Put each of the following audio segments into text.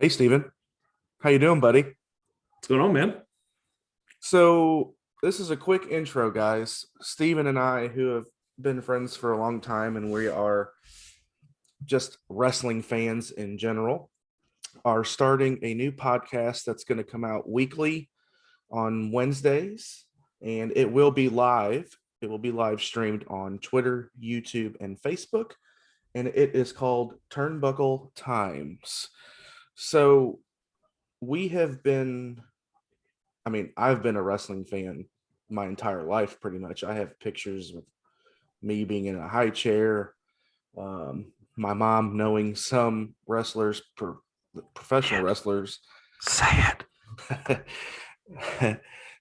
Hey, Steven. How you doing, buddy? What's going on, man? So this is a quick intro, guys. Steven and I, who have been friends for a long time, and we are just wrestling fans in general, are starting a new podcast that's going to come out weekly on Wednesdays, and it will be live. It will be live streamed on Twitter, YouTube, and Facebook, and it is called Turnbuckle Times. So we have been I've been a wrestling fan my entire life, pretty much. I have pictures of me being in a high chair, my mom knowing some wrestlers, professional And wrestlers. say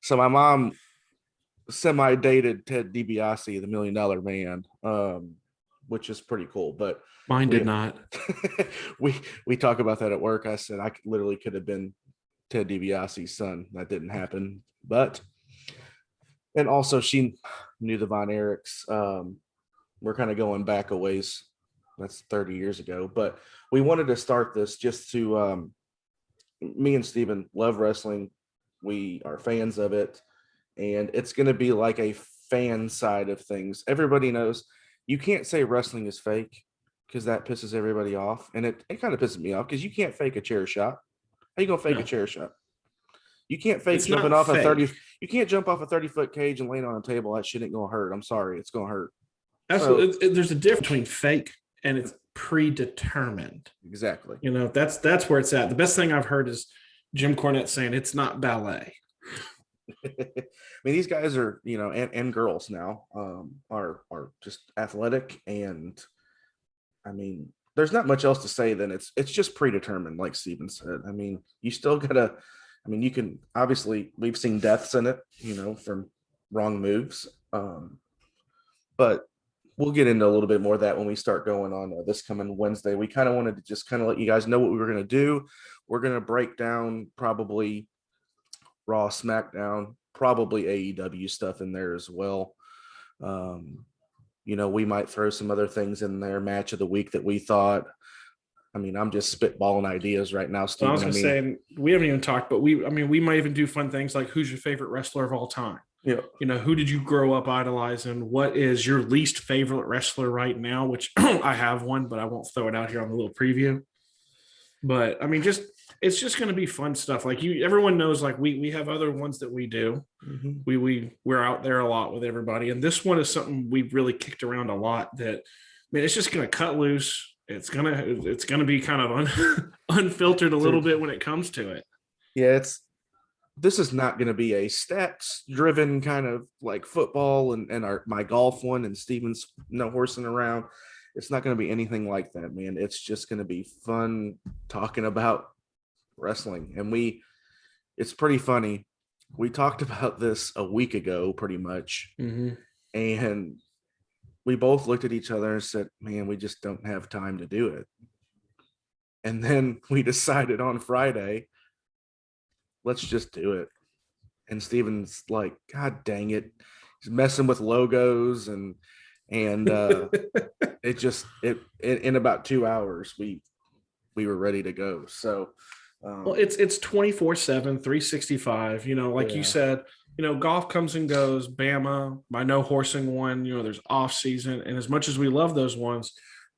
So my mom semi dated Ted DiBiase, the $1 Million Man, which is pretty cool. But Mine did we not. we talk about that at work. I said I literally could have been Ted DiBiase's son. That didn't happen, but and also she knew the Von Erichs. We're kind of going back a ways. That's 30 years ago, but we wanted to start this just to me and Steven love wrestling. We are fans of it, and it's going to be like a fan side of things. Everybody knows you can't say wrestling is fake because that pisses everybody off, and it kind of pisses me off because you can't fake a chair shot. How you gonna fake a No, chair shot? You can't fake it's jumping not off a 30. fake. You can't jump off a 30-foot cage and land on a table. That shit ain't gonna hurt. I'm sorry, it's gonna hurt. So Absolutely. There's a difference between fake and it's predetermined. exactly. That's where it's at. The best thing I've heard is Jim Cornette saying it's not ballet. I mean, these guys are, and girls now are just athletic, and I mean, there's not much else to say than it's just predetermined, like Steven said. I mean, you still gotta. I mean, you can obviously we've seen deaths in it, from wrong moves. But we'll get into a little bit more of that when we start going on this coming Wednesday. We kind of wanted to just kind of let you guys know what we were going to do. We're going to break down probably Raw, SmackDown, probably AEW stuff in there as well. We might throw some other things in there, match of the week that we thought. I mean, I'm just spitballing ideas right now, Well, I was Steven. I gonna mean, say we haven't even talked, but we might even do fun things like who's your favorite wrestler of all time? yeah, Who did you grow up idolizing? What is your least favorite wrestler right now? Which I have one, but I won't throw it out here on the little preview. But I mean, just it's just going to be fun stuff. Like everyone knows, like we have other ones that we do. mm-hmm. We're out there a lot with everybody, and this one is something we've really kicked around a lot. That I mean, it's just going to cut loose. It's gonna be kind of unfiltered a little bit when it comes to it. Yeah, this is not going to be a stats driven kind of like football and my golf one and Steven's no horsing around. It's not going to be anything like that, man. It's just going to be fun talking about wrestling. And it's pretty funny. We talked about this a week ago, pretty much. Mm-hmm. And we both looked at each other and said, man, we just don't have time to do it. And then we decided on Friday, let's just do it. And Steven's like, God dang it. He's messing with logos and it in about 2 hours we were ready to go. So Well, it's 24/7, 365. Like you yeah, said, golf comes and goes. Bama, my no horsing one. There's off season, and as much as we love those ones,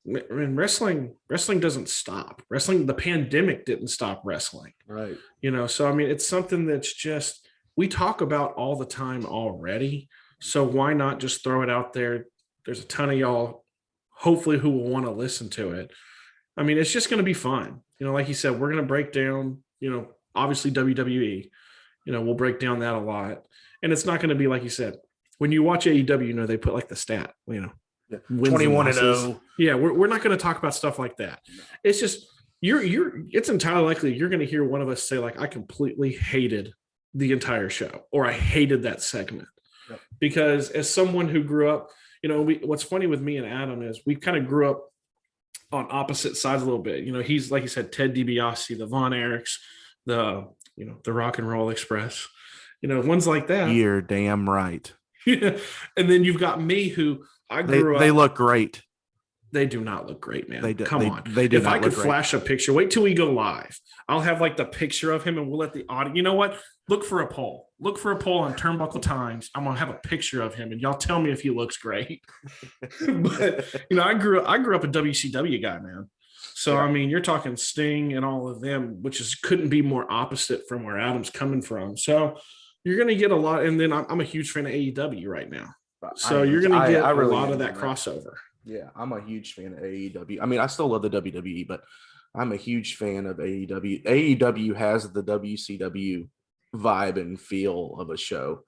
I mean, wrestling doesn't stop. Wrestling, the pandemic didn't stop wrestling. right. So I mean, it's something that's just we talk about all the time already. So why not just throw it out there? There's a ton of y'all, hopefully, who will want to listen to it. I mean, it's just going to be fun. Like you said, we're going to break down, obviously WWE, we'll break down that a lot. And it's not going to be, like you said, when you watch AEW, they put like the stat, Yeah. wins and 21 and losses. 0. Yeah. We're not going to talk about stuff like that. It's just, it's entirely likely you're going to hear one of us say, like, I completely hated the entire show, or I hated that segment. Yep. Because as someone who grew up, what's funny with me and Adam is we kind of grew up on opposite sides a little bit. He's, like you said, Ted DiBiase, the Von Erichs, the Rock and Roll Express, ones like that. You're damn right. And then you've got me, who I grew up. They look great. They do not look great, man. They do, Come on. they do If I not could look great. flash a picture, wait till we go live. I'll have like the picture of him and we'll let the audience, you know what? Look for a poll. Look for a poll on Turnbuckle Times. I'm going to have a picture of him and y'all tell me if he looks great. But, I grew up a WCW guy, man. So, Yeah. I mean, you're talking Sting and all of them, which is couldn't be more opposite from where Adam's coming from. So, you're going to get a lot. And then I'm a huge fan of AEW right now. So, you're going to get a lot of that crossover. Yeah, I'm a huge fan of AEW. I mean, I still love the WWE, but I'm a huge fan of AEW. AEW has the WCW vibe and feel of a show,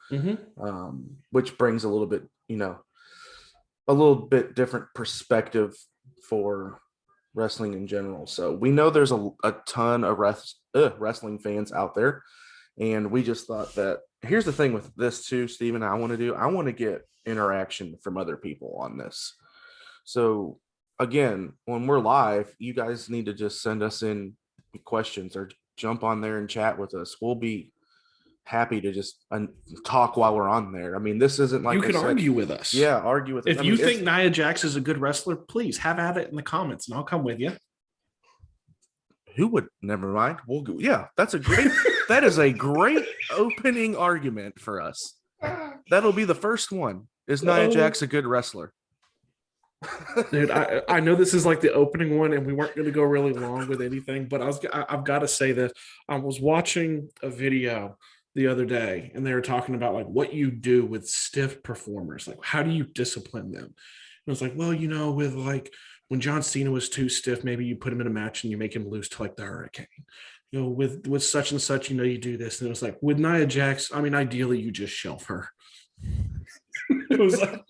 which brings a little bit, a little bit different perspective for wrestling in general. So we know there's a ton of wrestling fans out there, and we just thought that here's the thing with this too, Steven. I want to get interaction from other people on this. So again, when we're live, you guys need to just send us in questions or jump on there and chat with us. We'll be happy to just talk while we're on there. I mean, this isn't like you can argue with us. Yeah, argue with us. If you think Nia Jax is a good wrestler, please have at it in the comments and I'll come with you. Who would? Never mind. We'll go. Yeah, that is a great opening argument for us. That'll be the first one. Is Nia Jax a good wrestler? Dude, I know this is like the opening one and we weren't going to go really long with anything, but I've got to say this. I was watching a video the other day and they were talking about like what you do with stiff performers. Like, how do you discipline them? And I was like, well, with like when John Cena was too stiff, maybe you put him in a match and you make him lose to like the Hurricane. With such and such, you do this. And it was like with Nia Jax, I mean, ideally you just shelf her. It was like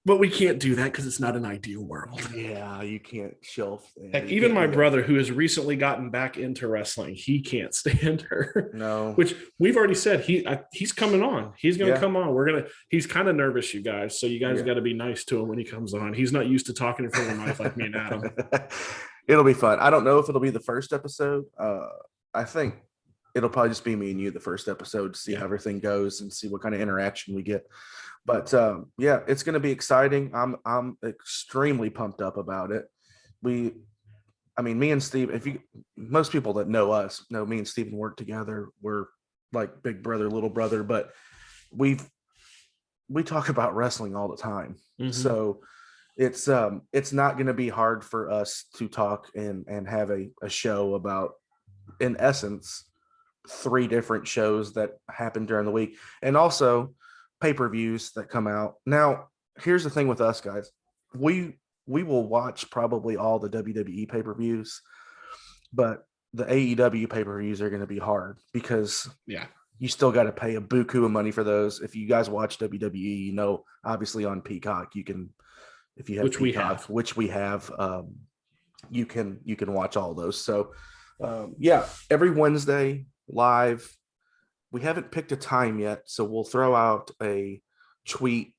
but we can't do that because it's not an ideal world. Yeah, you can't shelf. Heck, even my brother, who has recently gotten back into wrestling, he can't stand her. No, which we've already said he's coming on. He's going to come on. He's kind of nervous, you guys. So you guys got to be nice to him when he comes on. He's not used to talking in front of a mic like me and Adam. It'll be fun. I don't know if it'll be the first episode. I think it'll probably just be me and you the first episode to see how everything goes and see what kind of interaction we get. But it's going to be exciting. I'm extremely pumped up about it. Me and Steve, most people that know us know me and Steven work together. We're like big brother, little brother, but we talk about wrestling all the time. Mm-hmm. So it's not going to be hard for us to talk and have a show about, in essence, 3 different shows that happen during the week, and also pay-per-views that come out. Now, here's the thing with us guys. We will watch probably all the WWE pay-per-views, but the AEW pay-per-views are going to be hard because you still got to pay a buku of money for those. If you guys watch WWE, obviously on Peacock, you can, if you have Peacock, which we have, you can watch all those. So every Wednesday live. We haven't picked a time yet, so we'll throw out a tweet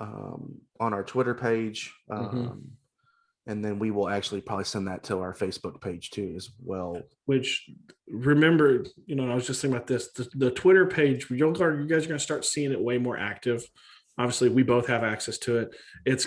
on our Twitter page, and then we will actually probably send that to our Facebook page too as well. Which, remember, I was just thinking about this. The Twitter page, you guys are going to start seeing it way more active. Obviously, we both have access to it. It's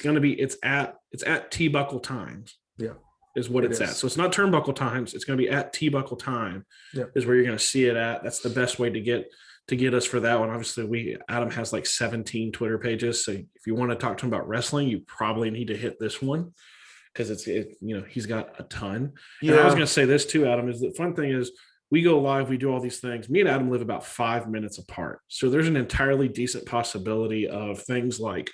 at Tbuckle Times. Yeah. Is what it's at. So it's not Turnbuckle Times. It's going to be at Tbuckle Time. Is where you're going to see it at. That's the best way to get us for that one. Obviously, Adam has like 17 Twitter pages. So if you want to talk to him about wrestling, you probably need to hit this one because he's got a ton. Yeah. And I was going to say this too, Adam, is the fun thing is we go live, we do all these things. Me and Adam live about 5 minutes apart. So there's an entirely decent possibility of things like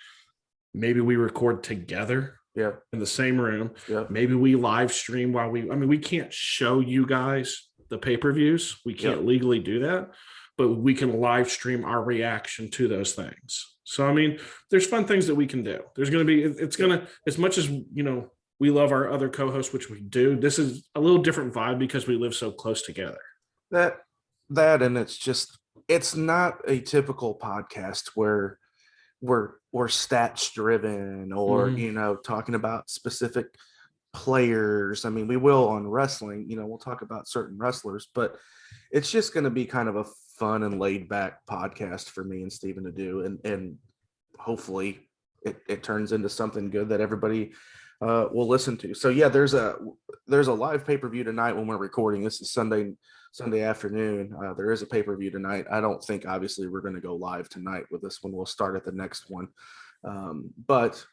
maybe we record together. Yeah, in the same room. Yeah, maybe we live stream while we can't show you guys the pay-per-views. We can't legally do that, but we can live stream our reaction to those things. So there's fun things that we can do. There's going to be as much as we love our other co-hosts, which we do. This is a little different vibe because we live so close together. That and it's not a typical podcast where we're stats driven or talking about specific players. We will on wrestling, we'll talk about certain wrestlers, but it's just going to be kind of a fun and laid back podcast for me and Steven to do, and hopefully it turns into something good that everybody will listen to. So yeah, there's a live pay-per-view tonight when we're recording. This is Sunday afternoon. There is a pay-per-view tonight. I don't think obviously we're going to go live tonight with this one. We'll start at the next one. But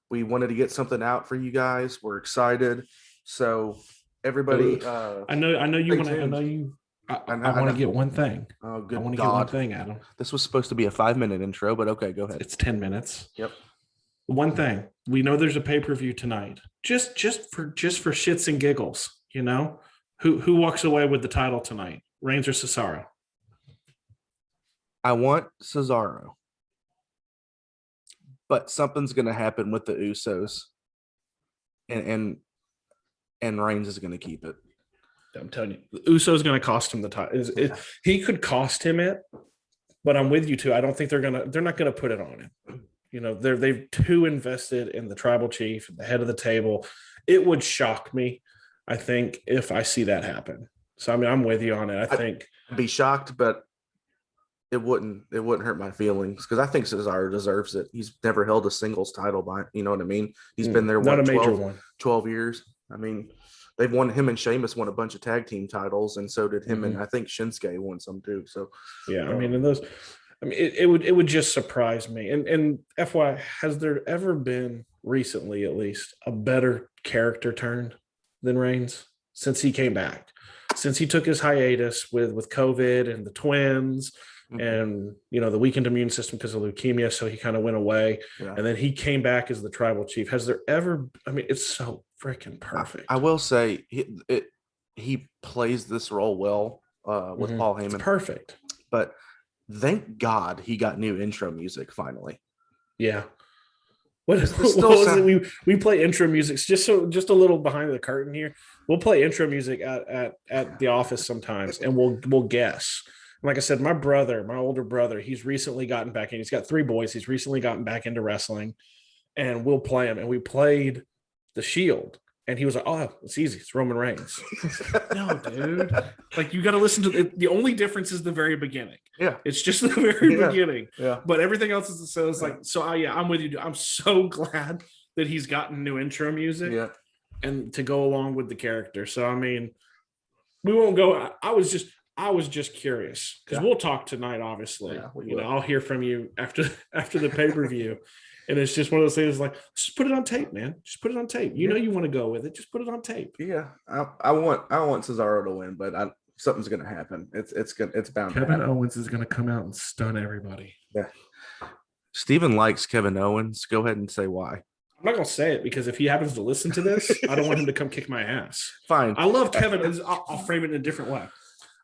we wanted to get something out for you guys. We're excited. So everybody, I know you want to. I know you. I want to get one thing. Oh, I good want to get God. one thing, Adam. This was supposed to be a 5-minute intro, but okay, go ahead. It's 10 minutes. Yep. One thing. We know there's a pay-per-view tonight. Just for shits and giggles, you know? Who walks away with the title tonight? Reigns or Cesaro? I want Cesaro. But something's going to happen with the Usos. And Reigns is going to keep it. I'm telling you, the Usos going to cost him the title. He could cost him it, but I'm with you too. I don't think they're not going to put it on him. You know, they've too invested in the tribal chief, the head of the table. It would shock me, I think, if I see that happen. So I mean, I'm with you on it. I think I'd be shocked, but it wouldn't hurt my feelings because I think Cesaro deserves it. He's never held a singles title by, you know what I mean? He's been there not a major 12 years. I mean, they've won, him and Sheamus won a bunch of tag team titles, and so did him and I think Shinsuke won some too. So yeah, I mean, it would just surprise me. And FYI, has there ever been recently, at least, a better character turn than Reigns since he came back? Since he took his hiatus with COVID and the twins and, you know, the weakened immune system because of leukemia, so he kind of went away. Yeah. And then he came back as the tribal chief. Has there ever, I mean, it's so freaking perfect. I will say he plays this role well with Paul Heyman. It's perfect. But thank God he got new intro music finally. Yeah. What was it? We play intro music. Just a little behind the curtain here. We'll play intro music at the office sometimes, and we'll guess. Like I said, my older brother, he's recently gotten back in. He's got 3 boys. He's recently gotten back into wrestling, and we'll play him. And we played The Shield, and he was like, "Oh, it's easy. It's Roman Reigns." No, dude. Like, you got to listen to it. The only difference is the very beginning. Yeah, it's just the very beginning. Yeah, but everything else is so. It's like so. I'm with you, dude. I'm so glad that he's gotten new intro music. Yeah, and to go along with the character. So I mean, we won't go. I was just curious because we'll talk tonight. Obviously, you know, I'll hear from you after the pay-per-view. And it's just one of those things like, just put it on tape, man. Just put it on tape. You know you want to go with it. Just put it on tape. Yeah. I want Cesaro to win, but something's going to happen. It's bound to happen. Kevin Owens is going to come out and stun everybody. Yeah. Steven likes Kevin Owens. Go ahead and say why. I'm not going to say it because if he happens to listen to this, I don't want him to come kick my ass. Fine. I love Kevin. I'll frame it in a different way.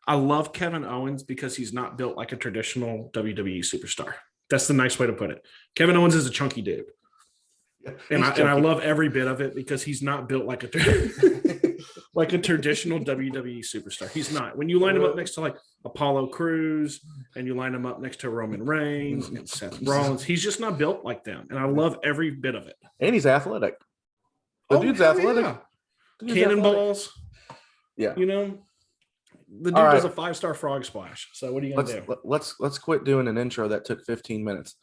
I love Kevin Owens because he's not built like a traditional WWE superstar. That's the nice way to put it. Kevin Owens is a chunky dude. Yeah, and I love every bit of it because he's not built like a traditional WWE superstar. He's not. When you line him up next to like Apollo Crews and you line him up next to Roman Reigns and Seth Rollins, he's just not built like them. And I love every bit of it. And he's athletic. The dude's athletic. Yeah. Cannonballs. Yeah. You know, the dude does a 5-star frog splash. So what are you gonna do? Let's quit doing an intro that took 15 minutes.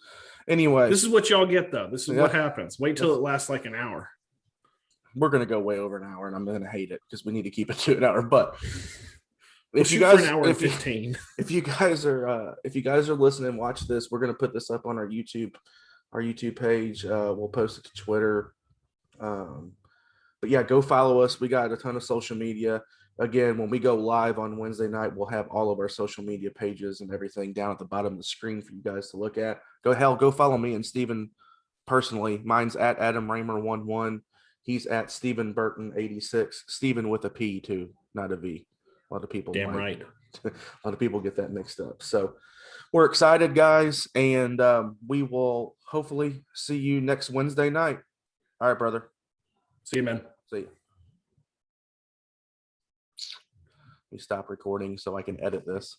Anyway, this is what y'all get though. This is what happens. Wait till it lasts like an hour. We're gonna go way over an hour, and I'm gonna hate it because we need to keep it to an hour. But if you guys, if you guys are listening, watch this. We're gonna put this up on our YouTube page. We'll post it to Twitter. But yeah, go follow us. We got a ton of social media. Again, when we go live on Wednesday night, we'll have all of our social media pages and everything down at the bottom of the screen for you guys to look at. Go follow me and Steven personally. Mine's at Adam Raymer 11. He's at Stephen Burton 86. Steven with a P too, not a V. A lot of people. Damn right. A lot of people get that mixed up. So we're excited, guys, and we will hopefully see you next Wednesday night. All right, brother. See you, man. See you. Let me stop recording so I can edit this.